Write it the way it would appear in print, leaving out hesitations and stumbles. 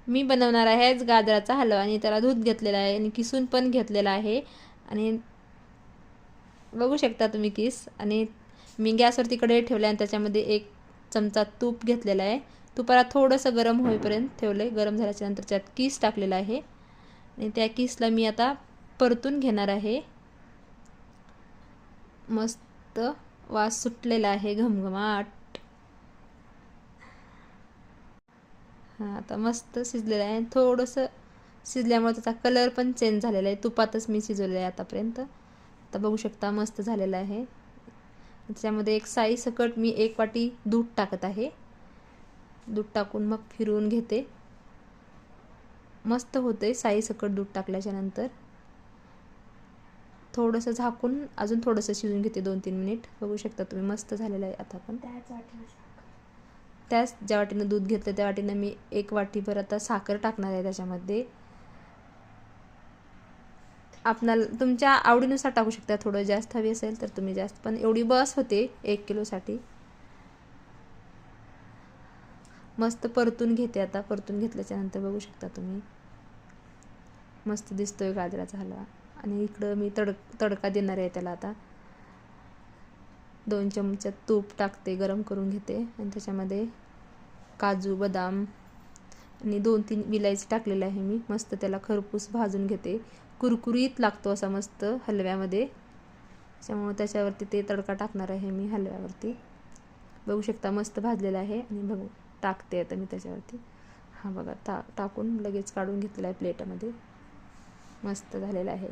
मी बनवणार आहे गाजराचा हलवा आणि त्याला दूध घेतलेला आहे आणि किसून पण घेतलेला आहे आणि बघू शकता तुम्ही किस. आणि मी गॅसवरती कढई ठेवली आणि त्याच्यामध्ये 1 चमचा तूप घेतलेला आहे. तुपाला थोडंसं गरम होईपर्यंत ठेवलं आहे. गरम झाल्याच्या नंतर त्यात किस टाकलेला आहे आणि त्या किसला मी आता परतून घेणार आहे. मस्त वास सुटलेला आहे घमघमाट. हां, आता मस्त शिजलेलं आहे. थोडंसं शिजल्यामुळे त्याचा कलर पण चेंज झालेला आहे. तुपातच मी शिजवलेलं आहे आतापर्यंत. आता बघू शकता मस्त झालेलं आहे. त्याच्यामध्ये एक साईसकट मी 1 वाटी दूध टाकत आहे. दूध टाकून मग फिरवून घेते. मस्त होते साईसकट दूध टाकल्याच्या नंतर. थोडंसं झाकून अजून थोडंसं शिजून घेते 2-3 मिनिट. बघू शकता तुम्ही मस्त झालेलं आहे. आता पण त्याच ज्या वाटीनं दूध घेतलं त्या वाटीनं मी 1 वाटीभर आता साखर टाकणार आहे त्याच्यामध्ये. आपणाला तुमच्या आवडीनुसार टाकू शकता. थोडं जास्त हवी असेल तर तुम्ही जास्त, पण एवढी बस होते 1 किलोसाठी. मस्त परतून घेते आता. परतून घेतल्याच्या नंतर बघू शकता तुम्ही मस्त दिसतोय गाजराचा हलवा. आणि इकडं मी तडका देणार आहे त्याला. आता 2 चमचे तूप टाकते, गरम करून घेते आणि त्याच्यामध्ये काजू, बदाम आणि 2-3 विलायची टाकलेलं आहे मी. मस्त त्याला खरपूस भाजून घेते. कुरकुरीत लागतो असा मस्त हलव्यामध्ये. त्याच्यामुळे त्याच्यावरती ते तडका टाकणार आहे मी हलव्यावरती. बघू शकता मस्त भाजलेला आहे आणि बघू टाकते आता मी त्याच्यावरती. हां बघा टाकून लगेच काढून घेतलेला आहे प्लेटमध्ये. मस्त झालेला आहे.